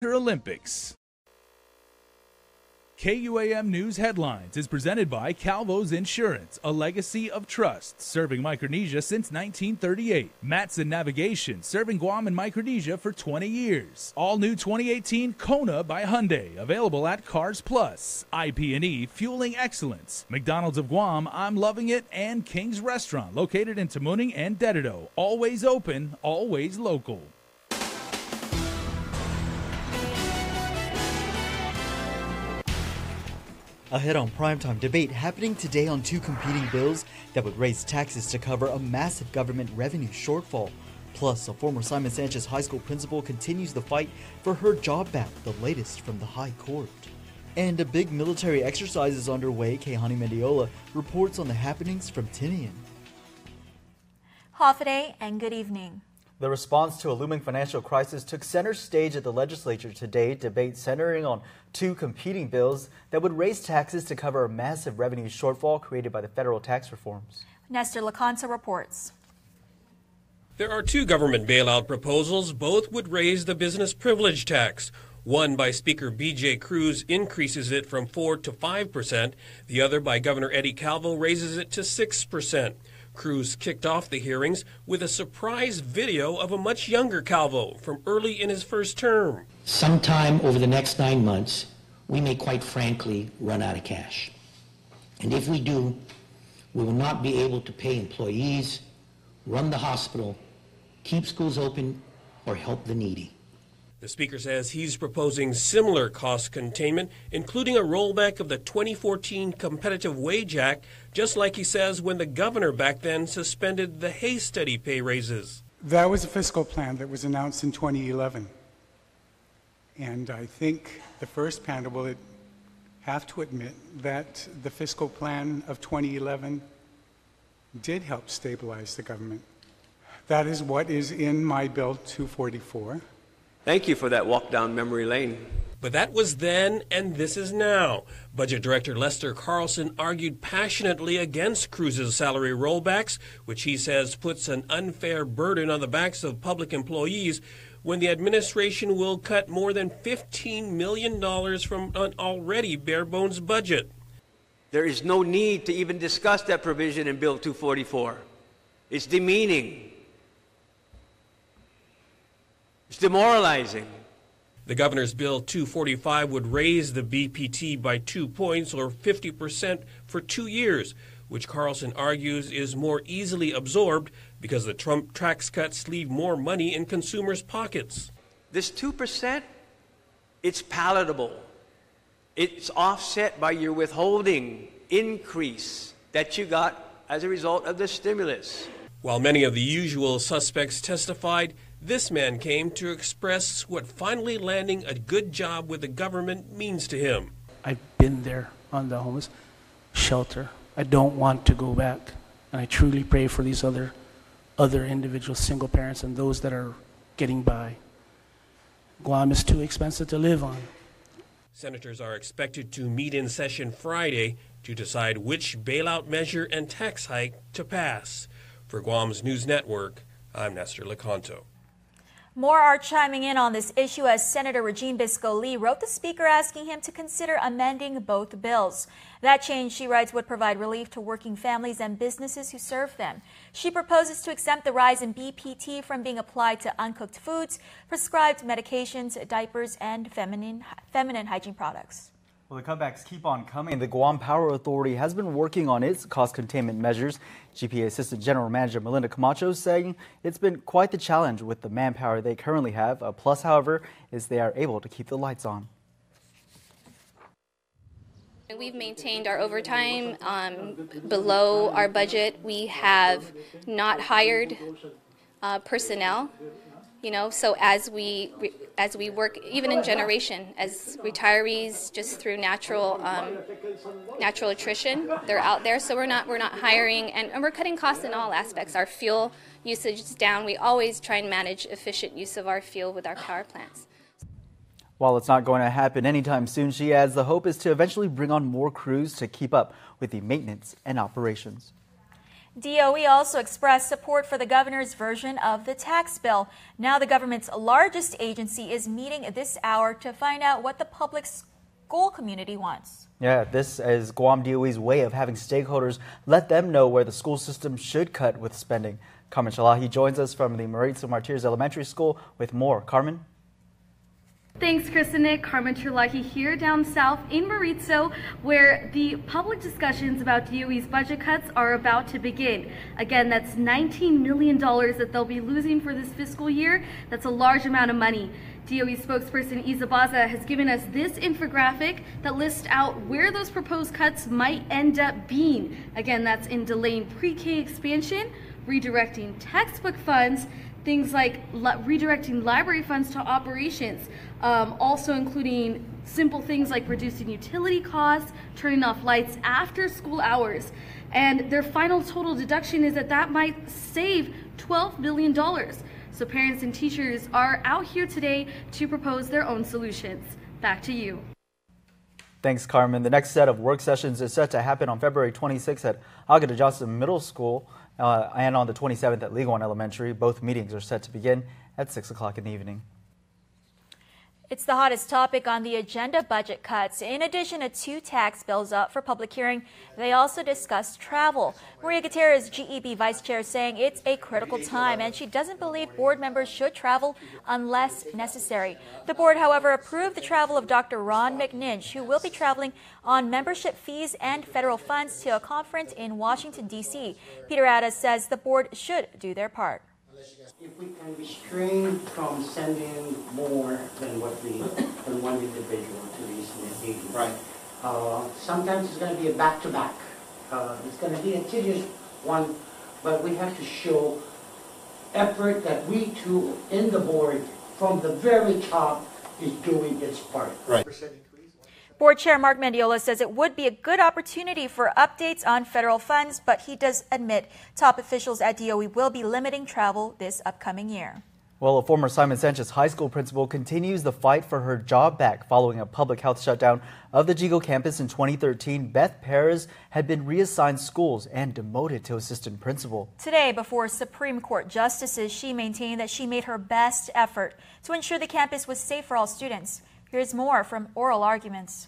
Olympics. KUAM News Headlines is presented by Calvo's Insurance, a legacy of trust, serving Micronesia since 1938. Matson Navigation, serving Guam and Micronesia for 20 years. All new 2018 Kona by Hyundai, available at Cars Plus. IP&E, fueling excellence. McDonald's of Guam, I'm loving it, and King's Restaurant, located in Tamuning and Dededo. Always open, always local. A head-on primetime debate happening today on two competing bills that would raise taxes to cover a massive government revenue shortfall. Plus, a former Simon Sanchez High School principal continues the fight for her job back, the latest from the High Court. And a big military exercise is underway. Kehani Mendiola reports on the happenings from Tinian. Hafaday and good evening. The response to a looming financial crisis took center stage at the legislature today, debate centering on two competing bills that would raise taxes to cover a massive revenue shortfall created by the federal tax reforms. Nestor Laconta reports. There are two government bailout proposals. Both would raise the business privilege tax. One by Speaker B.J. Cruz increases it from 4% to 5%. The other by Governor Eddie Calvo raises it to 6%. Cruz kicked off the hearings with a surprise video of a much younger Calvo from early in his first term. Sometime over the next 9 months, we may quite frankly run out of cash. And if we do, we will not be able to pay employees, run the hospital, keep schools open, or help the needy. The Speaker says he's proposing similar cost containment, including a rollback of the 2014 Competitive Wage Act, just like he says when the governor back then suspended the Hay Study pay raises. That was a fiscal plan that was announced in 2011. And I think the first panel will have to admit that the fiscal plan of 2011 did help stabilize the government. That is what is in my Bill 244. Thank you for that walk down memory lane. But that was then, and this is now. Budget Director Lester Carlson argued passionately against Cruz's salary rollbacks, which he says puts an unfair burden on the backs of public employees when the administration will cut more than $15 million from an already bare-bones budget. There is no need to even discuss that provision in Bill 244. It's demeaning. It's demoralizing. The governor's Bill 245 would raise the BPT by 2 points or 50% for 2 years, which Carlson argues is more easily absorbed because the Trump tax cuts leave more money in consumers' pockets. This 2%, it's palatable. It's offset by your withholding increase that you got as a result of the stimulus. While many of the usual suspects testified, this man came to express what finally landing a good job with the government means to him. I've been there on the homeless shelter. I don't want to go back. And I truly pray for these other individuals, single parents, and those that are getting by. Guam is too expensive to live on. Senators are expected to meet in session Friday to decide which bailout measure and tax hike to pass. For Guam's News Network, I'm Nestor Laconto. More are chiming in on this issue as Senator Regine Bisco-Lee wrote the Speaker asking him to consider amending both bills. That change, she writes, would provide relief to working families and businesses who serve them. She proposes to exempt the rise in BPT from being applied to uncooked foods, prescribed medications, diapers, and feminine hygiene products. Well, the cutbacks keep on coming. The Guam Power Authority has been working on its cost containment measures. GPA Assistant General Manager Melinda Camacho saying it's been quite the challenge with the manpower they currently have. A plus, however, is they are able to keep the lights on. We've maintained our overtime below our budget. We have not hired personnel. So as we work, even in generation, as retirees, just through natural attrition, they're out there. So we're not hiring, and we're cutting costs in all aspects. Our fuel usage is down. We always try and manage efficient use of our fuel with our power plants. While it's not going to happen anytime soon, she adds the hope is to eventually bring on more crews to keep up with the maintenance and operations. DOE also expressed support for the governor's version of the tax bill. Now the government's largest agency is meeting this hour to find out what the public school community wants. Yeah, this is Guam DOE's way of having stakeholders let them know where the school system should cut with spending. Carmen Chalahi joins us from the Maritza Martires Elementary School with more. Carmen? Thanks, Chris and Nick. Carmen Chalahi here down south in Maritza, where the public discussions about DOE's budget cuts are about to begin. Again, that's $19 million that they'll be losing for this fiscal year. That's a large amount of money. DOE spokesperson Izabaza has given us this infographic that lists out where those proposed cuts might end up being. Again, that's in delaying pre-K expansion, redirecting textbook funds, things like redirecting library funds to operations, also including simple things like reducing utility costs, turning off lights after school hours. And their final total deduction is that might save $12 billion. So parents and teachers are out here today to propose their own solutions. Back to you. Thanks, Carmen. The next set of work sessions is set to happen on February 26th at Agata Johnson Middle School and on the 27th at Legal One Elementary. Both meetings are set to begin at 6 o'clock in the evening. It's the hottest topic on the agenda, budget cuts. In addition to 2 tax bills up for public hearing, they also discussed travel. Maria Gutierrez, GEB Vice Chair, saying it's a critical time and she doesn't believe board members should travel unless necessary. The board, however, approved the travel of Dr. Ron McNinch, who will be traveling on membership fees and federal funds to a conference in Washington, D.C. Peter Addis says the board should do their part. If we can restrain from sending more than one individual to these meetings, right? Sometimes it's going to be a back-to-back. It's going to be a tedious one, but we have to show effort that we too, in the board, from the very top, is doing its part. Right. Board Chair Mark Mendiola says it would be a good opportunity for updates on federal funds, but he does admit top officials at DOE will be limiting travel this upcoming year. Well, a former Simon Sanchez High School principal continues the fight for her job back following a public health shutdown of the Jigo campus in 2013. Beth Perez had been reassigned schools and demoted to assistant principal. Today, before Supreme Court justices, she maintained that she made her best effort to ensure the campus was safe for all students. Here's more from oral arguments.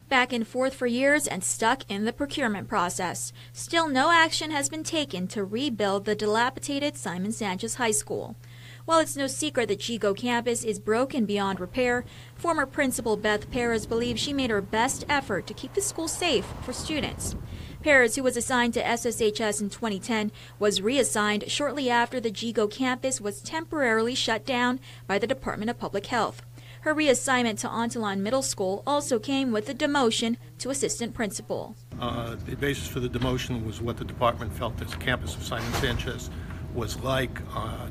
Back and forth for years and stuck in the procurement process. Still, no action has been taken to rebuild the dilapidated Simon Sanchez High School. While it's no secret that Jigo campus is broken beyond repair, former principal Beth Perez believes she made her best effort to keep the school safe for students. Perez, who was assigned to SSHS in 2010, was reassigned shortly after the Jigo campus was temporarily shut down by the Department of Public Health. Her reassignment to Antillon Middle School also came with a demotion to assistant principal. The basis for the demotion was what the department felt the campus of Simon Sanchez was like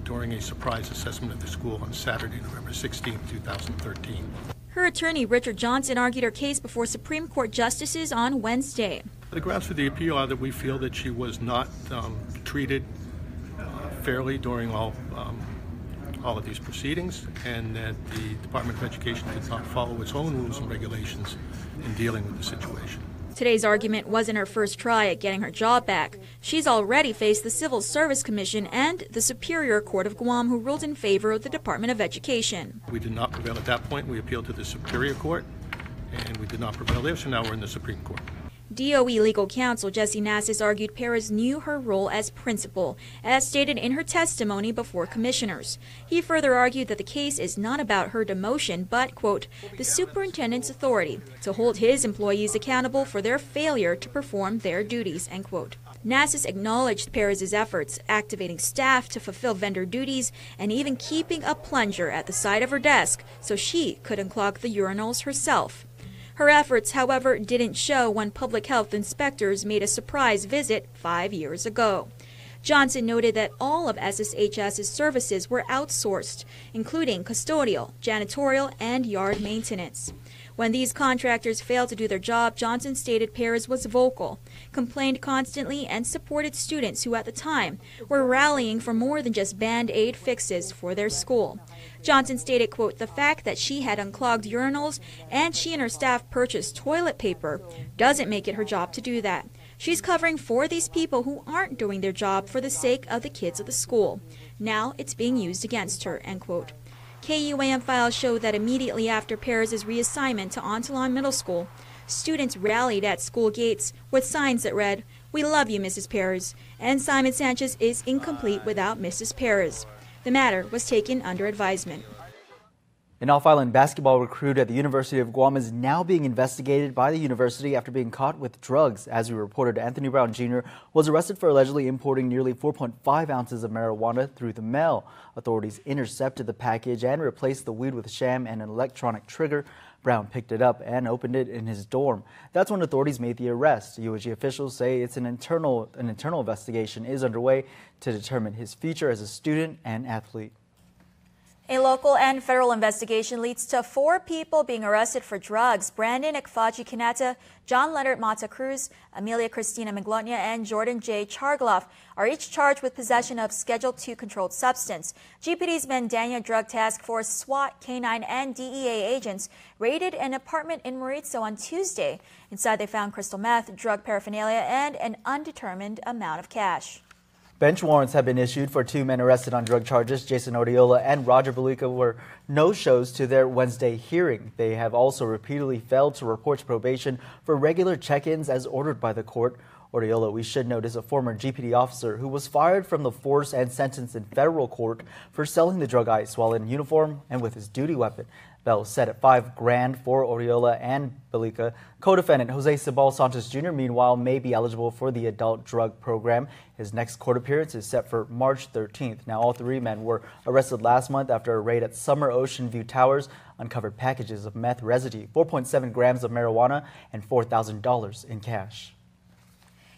during a surprise assessment of the school on Saturday, November 16, 2013. Her attorney, Richard Johnson, argued her case before Supreme Court justices on Wednesday. The grounds for the appeal are that we feel that she was not treated fairly during all of these proceedings, and that the Department of Education did not follow its own rules and regulations in dealing with the situation. Today's argument wasn't her first try at getting her job back. She's already faced the Civil Service Commission and the Superior Court of Guam, who ruled in favor of the Department of Education. We did not prevail at that point. We appealed to the Superior Court, and we did not prevail there, so now we're in the Supreme Court. DOE legal counsel Jesse Nassis argued Perez knew her role as principal, as stated in her testimony before commissioners. He further argued that the case is not about her demotion, but, quote, the superintendent's authority to hold his employees accountable for their failure to perform their duties, end quote. Nassis acknowledged Perez's efforts, activating staff to fulfill vendor duties and even keeping a plunger at the side of her desk so she could unclog the urinals herself. Her efforts, however, didn't show when public health inspectors made a surprise visit 5 years ago. Johnson noted that all of SSHS's services were outsourced, including custodial, janitorial, and yard maintenance. When these contractors failed to do their job, Johnson stated Perez was vocal, complained constantly, and supported students who at the time were rallying for more than just Band-Aid fixes for their school. Johnson stated, quote, the fact that she had unclogged urinals and she and her staff purchased toilet paper doesn't make it her job to do that. She's covering for these people who aren't doing their job for the sake of the kids of the school. Now it's being used against her, end quote. KUAM files show that immediately after Perez's reassignment to Antolon Middle School, students rallied at school gates with signs that read, "We love you, Mrs. Perez," and Simon Sanchez is incomplete without Mrs. Perez. The matter was taken under advisement. An off-island basketball recruit at the University of Guam is now being investigated by the university after being caught with drugs. As we reported, Anthony Brown Jr. was arrested for allegedly importing nearly 4.5 ounces of marijuana through the mail. Authorities intercepted the package and replaced the weed with sham and an electronic trigger. Brown picked it up and opened it in his dorm. That's when authorities made the arrest. UOG officials say an internal investigation is underway to determine his future as a student and athlete. A local and federal investigation leads to 4 people being arrested for drugs. Brandon Ekfaji Kinata, John Leonard Mata Cruz, Amelia Cristina Miglotnia, and Jordan J. Chargloff are each charged with possession of Schedule II controlled substance. GPD's Mandania Drug Task Force, SWAT, K-9, and DEA agents raided an apartment in Mauricio on Tuesday. Inside they found crystal meth, drug paraphernalia, and an undetermined amount of cash. Bench warrants have been issued for 2 men arrested on drug charges. Jason Oriola and Roger Belica were no-shows to their Wednesday hearing. They have also repeatedly failed to report to probation for regular check-ins as ordered by the court. Oriola, we should note, is a former GPD officer who was fired from the force and sentenced in federal court for selling the drug ice while in uniform and with his duty weapon. Bail was set at $5 grand for Oriola and Belica. Co-defendant Jose Cibal Santos Jr., meanwhile, may be eligible for the adult drug program. His next court appearance is set for March 13th. Now, all 3 men were arrested last month after a raid at Summer Ocean View Towers uncovered packages of meth residue, 4.7 grams of marijuana, and $4,000 in cash.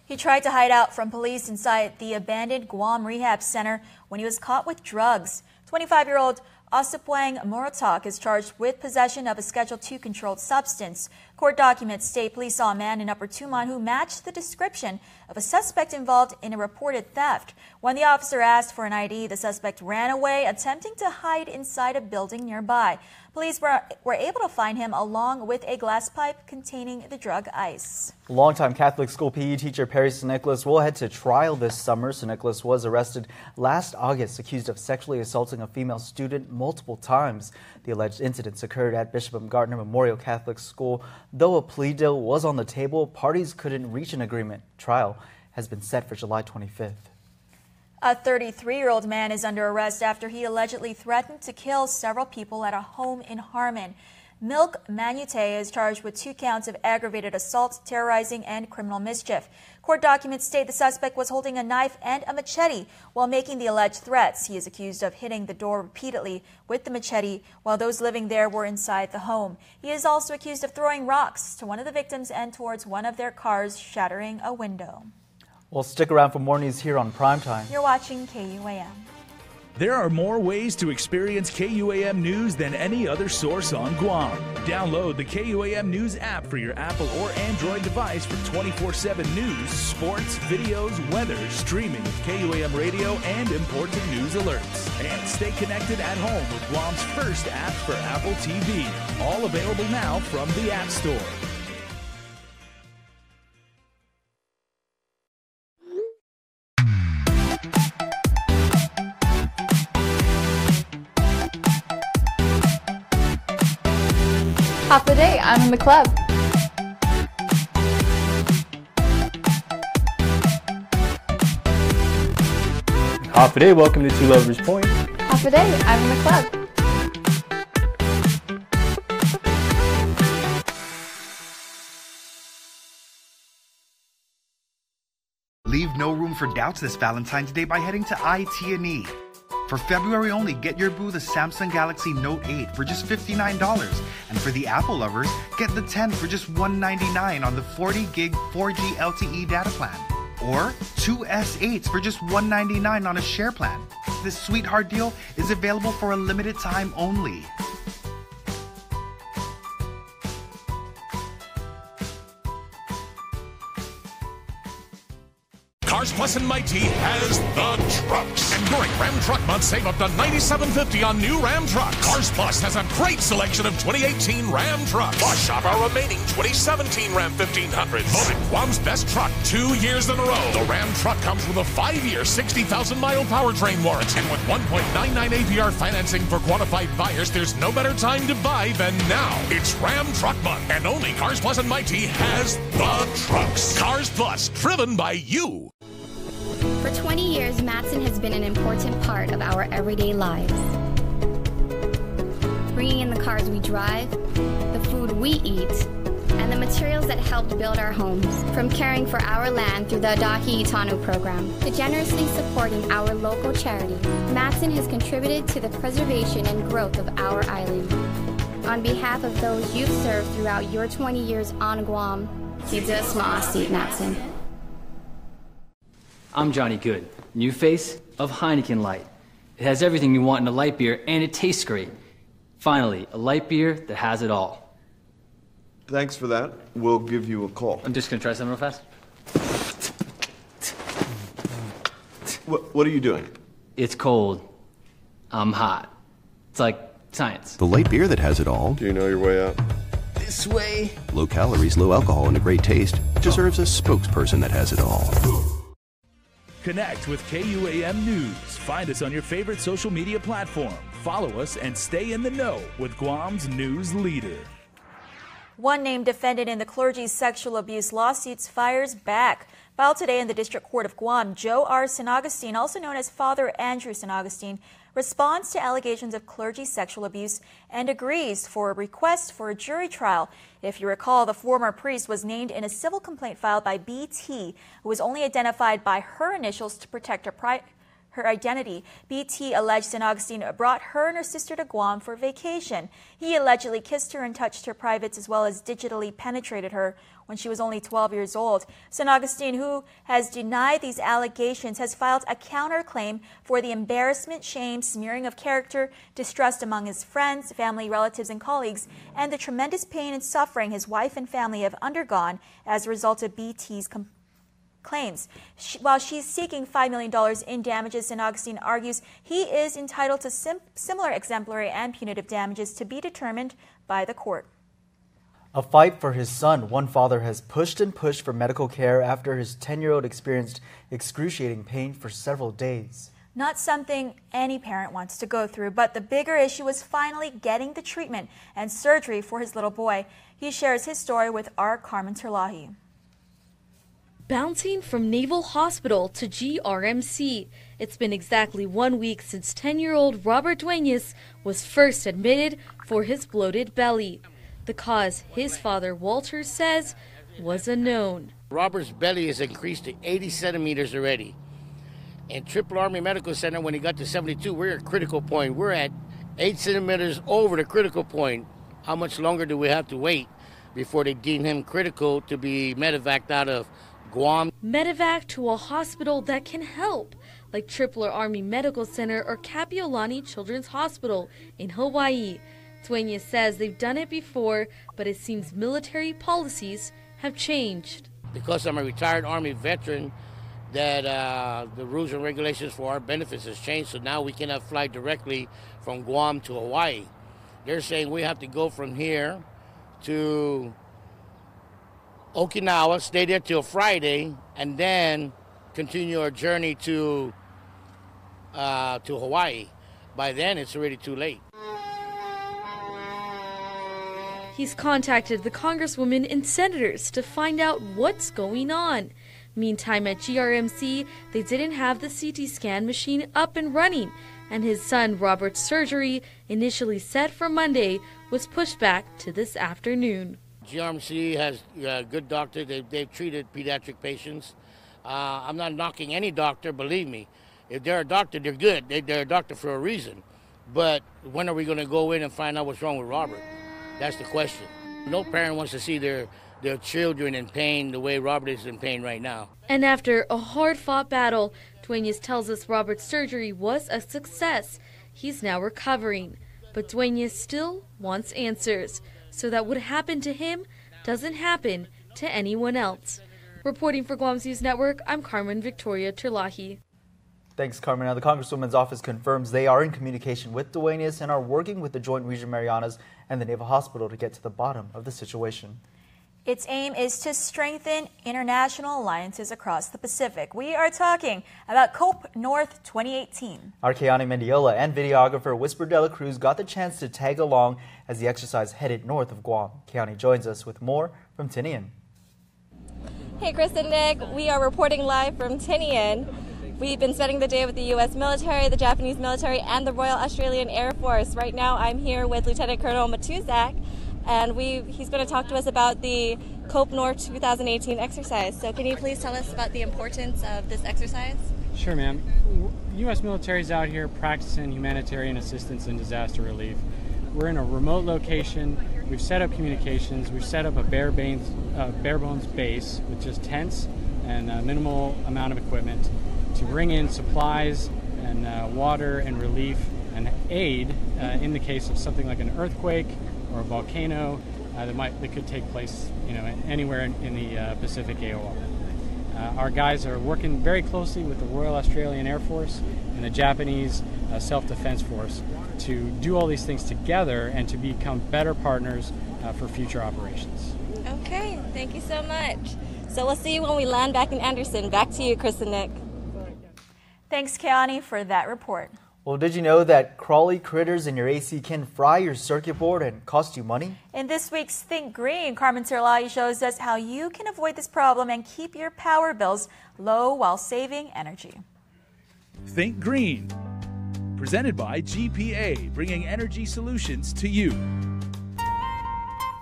He tried to hide out from police inside the abandoned Guam Rehab Center when he was caught with drugs. 25-year-old Asupuang Morotok is charged with possession of a Schedule II controlled substance. Court documents state police saw a man in Upper Tumon who matched the description of a suspect involved in a reported theft. When the officer asked for an ID, the suspect ran away, attempting to hide inside a building nearby. Police were able to find him along with a glass pipe containing the drug ice. Longtime Catholic school PE teacher Perry St-Nicholas will head to trial this summer. St-Nicholas was arrested last August, accused of sexually assaulting a female student multiple times. The alleged incidents occurred at Bishop M. Gardner Memorial Catholic School. Though a plea deal was on the table, parties couldn't reach an agreement. Trial has been set for July 25th. A 33-year-old man is under arrest after he allegedly threatened to kill several people at a home in Harmon. Milk Manute is charged with 2 counts of aggravated assault, terrorizing, and criminal mischief. Court documents state the suspect was holding a knife and a machete while making the alleged threats. He is accused of hitting the door repeatedly with the machete while those living there were inside the home. He is also accused of throwing rocks to one of the victims and towards one of their cars, shattering a window. Well, stick around for more news here on Primetime. You're watching KUAM. There are more ways to experience KUAM News than any other source on Guam. Download the KUAM News app for your Apple or Android device for 24/7 news, sports, videos, weather, streaming of KUAM radio, and important news alerts. And stay connected at home with Guam's first app for Apple TV. All available now from the App Store. Half the day, I'm in the club. Half the day, welcome to Two Lovers Point. Half the day, I'm in the club. Leave no room for doubts this Valentine's Day by heading to IT&E. For February only, get your boo the Samsung Galaxy Note 8 for just $59. And for the Apple lovers, get the 10 for just $199 on the 40 gig 4G LTE data plan. Or 2 S8s for just $199 on a share plan. This sweetheart deal is available for a limited time only. Cars Plus and Mighty has the trucks. And during Ram Truck Month, save up to $97.50 on new Ram trucks. Cars Plus has a great selection of 2018 Ram trucks. Plus, shop our remaining 2017 Ram 1500s. Voted Guam's best truck 2 years in a row. The Ram truck comes with a 5-year, 60,000-mile powertrain warranty. And with 1.99 APR financing for qualified buyers, there's no better time to buy than now. It's Ram Truck Month, and only Cars Plus and Mighty has the trucks. Cars Plus, driven by you. For 20 years, Matson has been an important part of our everyday lives. Bringing in the cars we drive, the food we eat, and the materials that helped build our homes. From caring for our land through the Adahi Itanu program to generously supporting our local charities, Matson has contributed to the preservation and growth of our island. On behalf of those you've served throughout your 20 years on Guam, Sida Smaasi Matson. I'm Johnny Good, new face of Heineken Light. It has everything you want in a light beer, and it tastes great. Finally, a light beer that has it all. Thanks for that. We'll give you a call. I'm just gonna try something real fast. What are you doing? It's cold. I'm hot. It's like science. The light beer that has it all. Do you know your way out? This way. Low calories, low alcohol, and a great taste. Deserves a spokesperson that has it all. Connect with KUAM News. Find us on your favorite social media platform. Follow us and stay in the know with Guam's news leader. One named defendant in the clergy's sexual abuse lawsuits fires back. Filed today in the District Court of Guam, Joe R. San Agustin, also known as Father Andrew San Agustin, responds to allegations of clergy sexual abuse and agrees for a request for a jury trial. If you recall, the former priest was named in a civil complaint filed by BT, who was only identified by her initials to protect her identity. BT alleged San Agustin brought her and her sister to Guam for vacation. He allegedly kissed her and touched her privates as well as digitally penetrated her when she was only 12 years old. San Agustin, who has denied these allegations, has filed a counterclaim for the embarrassment, shame, smearing of character, distrust among his friends, family, relatives, and colleagues, and the tremendous pain and suffering his wife and family have undergone as a result of BT's claims. While she's seeking $5 million in damages, San Agustin argues he is entitled to similar exemplary and punitive damages to be determined by the court. A fight for his son. One father has pushed and pushed for medical care after his 10-year-old experienced excruciating pain for several days. Not something any parent wants to go through, but the bigger issue is finally getting the treatment and surgery for his little boy. He shares his story with our Carmen Terlahi. Bouncing from Naval Hospital to GRMC. It's been exactly 1 week since 10-year-old Robert Duenas was first admitted for his bloated belly. The cause, his father Walter says, was unknown. Robert's belly is increased to 80 centimeters already. In Triple Army Medical Center, when he got to 72, we're at critical point. We're at 8 centimeters over the critical point. How much longer do we have to wait before they deem him critical to be medevaced out of Guam? Medevac to a hospital that can help, like Triple Army Medical Center or Kapiolani Children's Hospital in Hawaii. Duenas says they've done it before, but it seems military policies have changed. Because I'm a retired Army veteran, that the rules and regulations for our benefits has changed, so now we cannot fly directly from Guam to Hawaii. They're saying we have to go from here to Okinawa, stay there till Friday, and then continue our journey to Hawaii. By then, it's already too late. He's contacted the congresswomen and senators to find out what's going on. Meantime, at GRMC, they didn't have the CT scan machine up and running, and his son Robert's surgery, initially set for Monday, was pushed back to this afternoon. GRMC has good doctors. They've treated pediatric patients. I'm not knocking any doctor, believe me. If they're a doctor, they're good. They're a doctor for a reason. But when are we going to go in and find out what's wrong with Robert? That's the question. No parent wants to see their children in pain the way Robert is in pain right now. And after a hard-fought battle, Duenas tells us Robert's surgery was a success. He's now recovering. But Duenas still wants answers, so that what happened to him doesn't happen to anyone else. Reporting for Guam's News Network, I'm Carmen Victoria Terlahi. Thanks, Carmen. Now, the Congresswoman's office confirms they are in communication with Dueñas and are working with the Joint Region Marianas and the Naval Hospital to get to the bottom of the situation. Its aim is to strengthen international alliances across the Pacific. We are talking about COPE North 2018. Our Keani Mendiola and videographer Whisper Dela Cruz got the chance to tag along as the exercise headed north of Guam. Keani joins us with more from Tinian. Hey, Chris and Nick. We are reporting live from Tinian. We've been spending the day with the U.S. military, the Japanese military, and the Royal Australian Air Force. Right now, I'm here with Lieutenant Colonel Matuzak, and he's going to talk to us about the COPE North 2018 exercise. So can you please tell us about the importance of this exercise? Sure, ma'am. U.S. military is out here practicing humanitarian assistance and disaster relief. We're in a remote location. We've set up communications. We've set up a bare bones base with just tents and a minimal amount of equipment to bring in supplies and water and relief and aid in the case of something like an earthquake or a volcano that could take place, anywhere in the Pacific AOR. Our guys are working very closely with the Royal Australian Air Force and the Japanese Self-Defense Force to do all these things together and to become better partners for future operations. Okay, thank you so much. So we'll see you when we land back in Anderson. Back to you, Chris and Nick. Thanks, Keani, for that report. Well, did you know that crawly critters in your AC can fry your circuit board and cost you money? In this week's Think Green, Carmen Terlahi shows us how you can avoid this problem and keep your power bills low while saving energy. Think Green, presented by GPA, bringing energy solutions to you.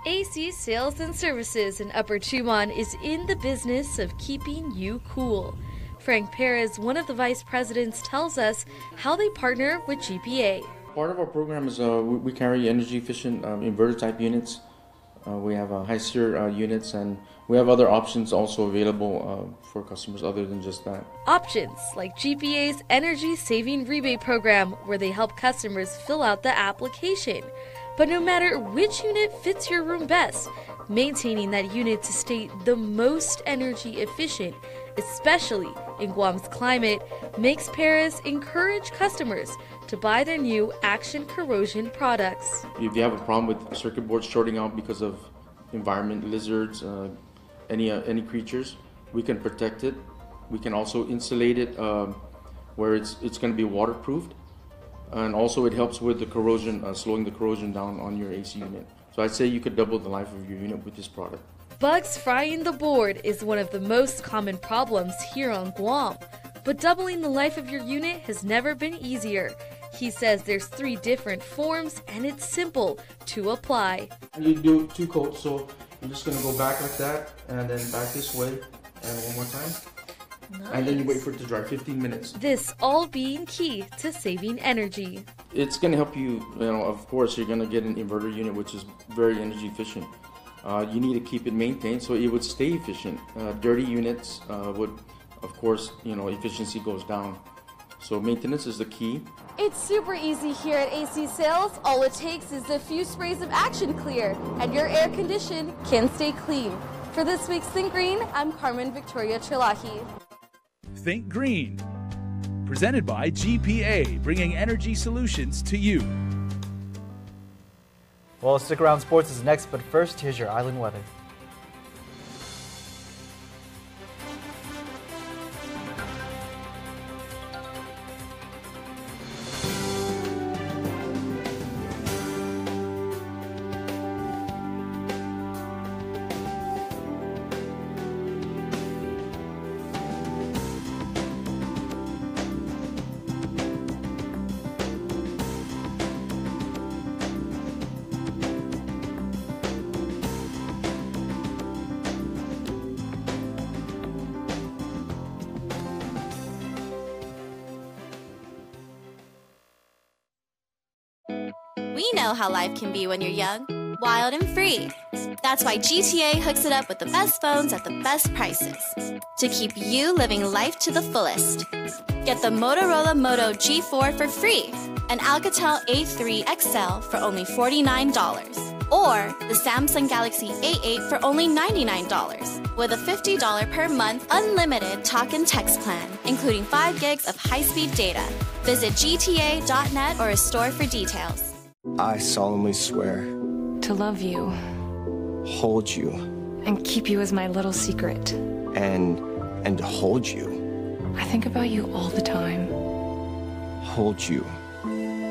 AC Sales and Services in Upper Chuman is in the business of keeping you cool. Frank Perez, one of the vice presidents, tells us how they partner with GPA. Part of our program is we carry energy-efficient inverter-type units. We have high-SEER units, and we have other options also available for customers other than just that. Options like GPA's Energy Saving Rebate Program, where they help customers fill out the application. But no matter which unit fits your room best, maintaining that unit to stay the most energy efficient, especially in Guam's climate, makes Perez encourage customers to buy their new Action Corrosion products. If you have a problem with circuit boards shorting out because of environment, lizards, any creatures, we can protect it. We can also insulate it where it's going to be waterproofed. And also it helps with the corrosion, slowing the corrosion down on your AC unit. So I'd say you could double the life of your unit with this product. Bugs frying the board is one of the most common problems here on Guam. But doubling the life of your unit has never been easier. He says there's 3 different forms and it's simple to apply. You do 2 coats, so I'm just going to go back like that and then back this way and one more time. Nice. And then you wait for it to dry 15 minutes. This all being key to saving energy. It's going to help you, of course, you're going to get an inverter unit which is very energy efficient. You need to keep it maintained so it would stay efficient. Dirty units would, of course, efficiency goes down. So maintenance is the key. It's super easy here at AC Sales. All it takes is a few sprays of Action Clear, and your air condition can stay clean. For this week's Think Green, I'm Carmen Victoria Terlahi. Think Green, presented by GPA, bringing energy solutions to you. Well, Stick Around Sports is next, but first, here's your island weather. We know how life can be when you're young, wild and free. That's why GTA hooks it up with the best phones at the best prices to keep you living life to the fullest. Get the Motorola Moto G4 for free and Alcatel A3 XL for only $49. Or the Samsung Galaxy A8 for only $99 with a $50 per month unlimited talk and text plan, including 5 gigs of high-speed data. Visit gta.net or a store for details. I solemnly swear to love you, hold you, and keep you as my little secret. And hold you. I think about you all the time. Hold you.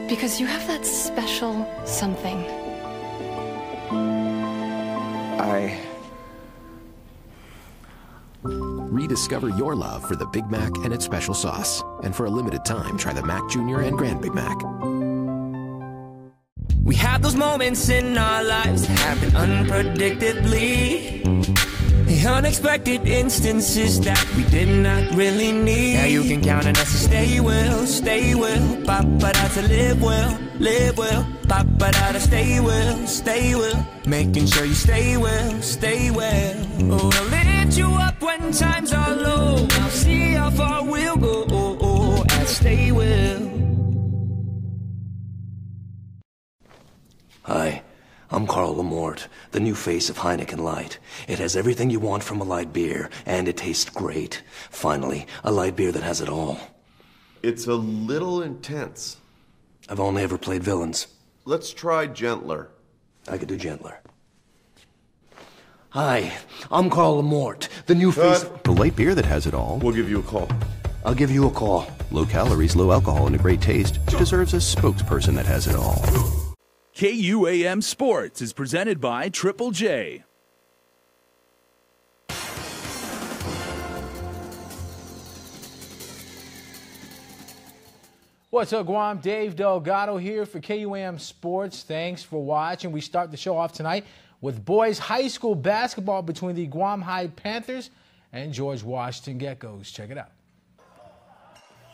Because you have that special something. Rediscover your love for the Big Mac and its special sauce. And for a limited time, try the Mac Jr. and Grand Big Mac. We have those moments in our lives that happen unpredictably. The unexpected instances that we did not really need. Now you can count on us to stay well, pa-pa-da to live well, pa-pa-da to stay well, making sure you stay well. Oh, I'll lift you up when times are low. I'll see how far we'll go, and stay well. Hi, I'm Carl Lamort, the new face of Heineken Light. It has everything you want from a light beer, and it tastes great. Finally, a light beer that has it all. It's a little intense. I've only ever played villains. Let's try gentler. I could do gentler. Hi, I'm Carl Lamort, the new face... The light beer that has it all. We'll give you a call. I'll give you a call. Low calories, low alcohol, and a great taste. Deserves a spokesperson that has it all. KUAM Sports is presented by Triple J. What's up, Guam? Dave Delgado here for KUAM Sports. Thanks for watching. We start the show off tonight with boys high school basketball between the Guam High Panthers and George Washington Geckos. Check it out.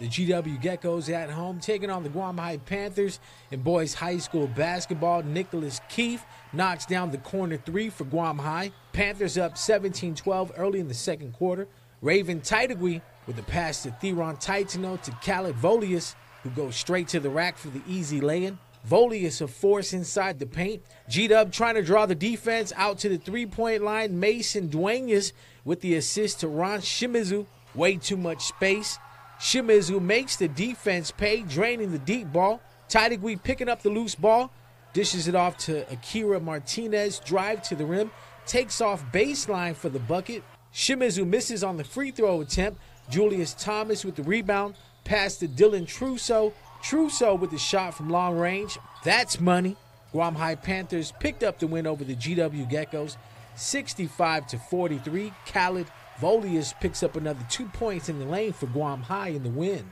The GW Geckos at home taking on the Guam High Panthers in boys high school basketball. Nicholas Keefe knocks down the corner three for Guam High. Panthers up 17-12 early in the second quarter. Raven Taitagui with a pass to Theron Titano to Khaled Volius, who goes straight to the rack for the easy lay-in. Volius a force inside the paint. G-Dub trying to draw the defense out to the three-point line. Mason Duenas with the assist to Ron Shimizu. Way too much space. Shimizu makes the defense pay, draining the deep ball. Taitagui picking up the loose ball, dishes it off to Akira Martinez, drive to the rim, takes off baseline for the bucket. Shimizu misses on the free throw attempt. Julius Thomas with the rebound, pass to Dylan Trusso. Trusso with the shot from long range. That's money. Guam High Panthers picked up the win over the GW Geckos, 65-43. Khaled Volius picks up another 2 points in the lane for Guam High in the win.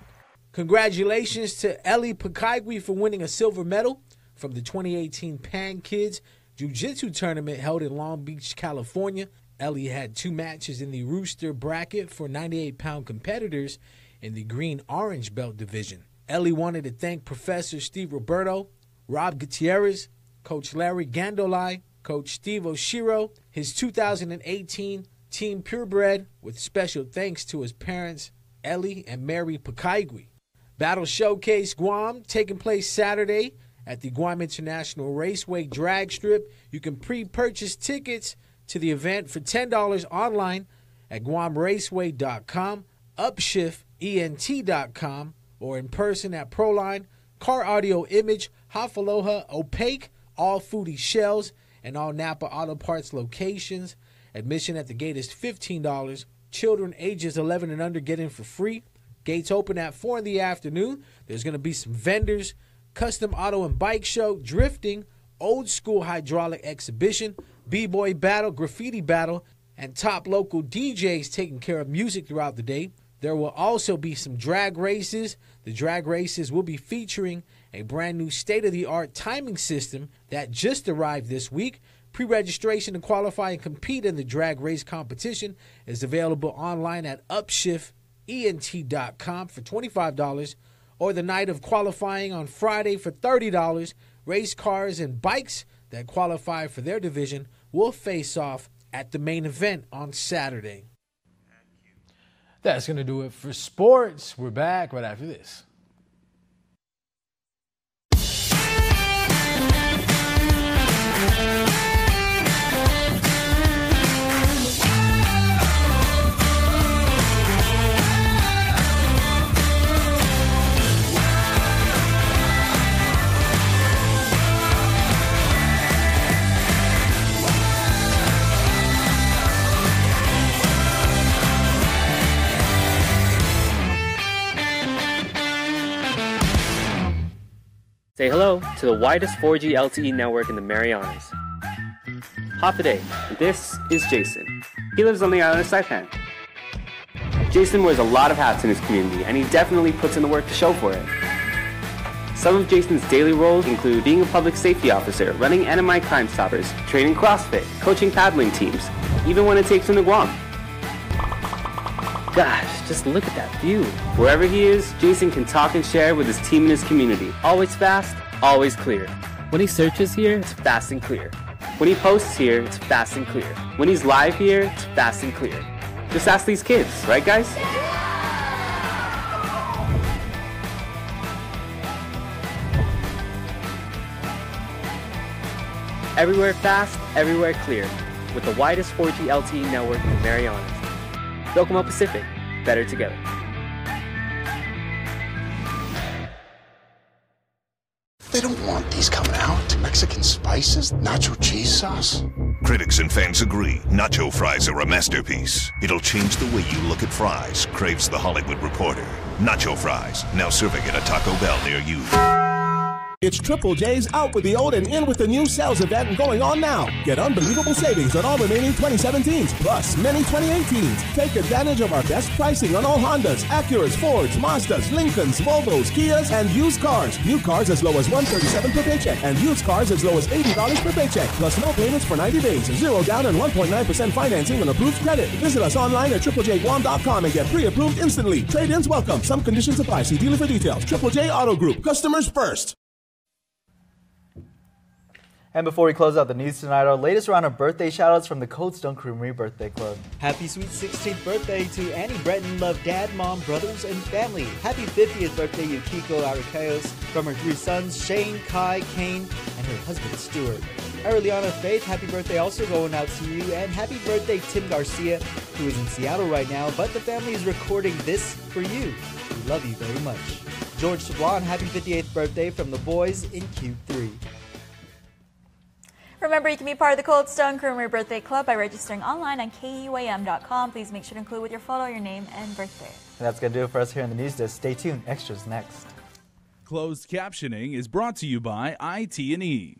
Congratulations to Ellie Pakaigui for winning a silver medal from the 2018 Pan Kids Jiu-Jitsu tournament held in Long Beach, California. Ellie had 2 matches in the Rooster bracket for 98-pound competitors in the green-orange belt division. Ellie wanted to thank Professor Steve Roberto, Rob Gutierrez, Coach Larry Gandolai, Coach Steve Oshiro, his 2018 Team Purebred, with special thanks to his parents, Ellie and Mary Pakaigui. Battle Showcase Guam taking place Saturday at the Guam International Raceway drag strip. You can pre-purchase tickets to the event for $10 online at guamraceway.com, upshift.ent.com, or in person at Proline, Car Audio Image, Hafaloha, Opaque, All Foodie Shells, and all Napa Auto Parts locations. Admission at the gate is $15. Children ages 11 and under get in for free. Gates open at 4 in the afternoon. There's going to be some vendors, custom auto and bike show, drifting, old school hydraulic exhibition, b-boy battle, graffiti battle, and top local DJs taking care of music throughout the day. There will also be some drag races. The drag races will be featuring a brand new state-of-the-art timing system that just arrived this week. Pre-registration to qualify and compete in the drag race competition is available online at upshift.ent.com for $25, or the night of qualifying on Friday for $30. Race cars and bikes that qualify for their division will face off at the main event on Saturday. That's going to do it for sports. We're back right after this. Say hello to the widest 4G LTE network in the Marianas. Hop today. This is Jason. He lives on the island of Saipan. Jason wears a lot of hats in his community, and he definitely puts in the work to show for it. Some of Jason's daily roles include being a public safety officer, running NMI Crime Stoppers, training CrossFit, coaching paddling teams, even when it takes him to Guam. Gosh, just look at that view. Wherever he is, Jason can talk and share with his team and his community. Always fast, always clear. When he searches here, it's fast and clear. When he posts here, it's fast and clear. When he's live here, it's fast and clear. Just ask these kids, right guys? Everywhere fast, everywhere clear. With the widest 4G LTE network in the Marianas. Docomo Pacific, better together. They don't want these coming out. Mexican spices, nacho cheese sauce. Critics and fans agree, nacho fries are a masterpiece. It'll change the way you look at fries, craves The Hollywood Reporter. Nacho fries, now serving at a Taco Bell near you. It's Triple J's out with the old and in with the new sales event going on now. Get unbelievable savings on all remaining 2017s, plus many 2018s. Take advantage of our best pricing on all Hondas, Acuras, Fords, Mazdas, Lincolns, Volvos, Kias, and used cars. New cars as low as $137 per paycheck, and used cars as low as $80 per paycheck, plus no payments for 90 days, 0 down and 1.9% financing on approved credit. Visit us online at triplejguam.com and get pre-approved instantly. Trade-ins welcome. Some conditions apply. See dealer for details. Triple J Auto Group. Customers first. And before we close out the news tonight, our latest round of birthday shoutouts from the Cold Stone Creamery Birthday Club. Happy sweet 16th birthday to Annie Breton, love dad, mom, brothers, and family. Happy 50th birthday, Yukiko Arikaios, from her 3 sons, Shane, Kai, Kane, and her husband, Stuart. Aureliana Faith, happy birthday also going out to you. And happy birthday, Tim Garcia, who is in Seattle right now, but the family is recording this for you. We love you very much. George Sablon, happy 58th birthday from the boys in Q3. Remember, you can be part of the Cold Stone Creamery Birthday Club by registering online on KUAM.com. Please make sure to include with your photo your name and birthday. And that's going to do it for us here in the news desk. Stay tuned. Extras next. Closed captioning is brought to you by IT&E.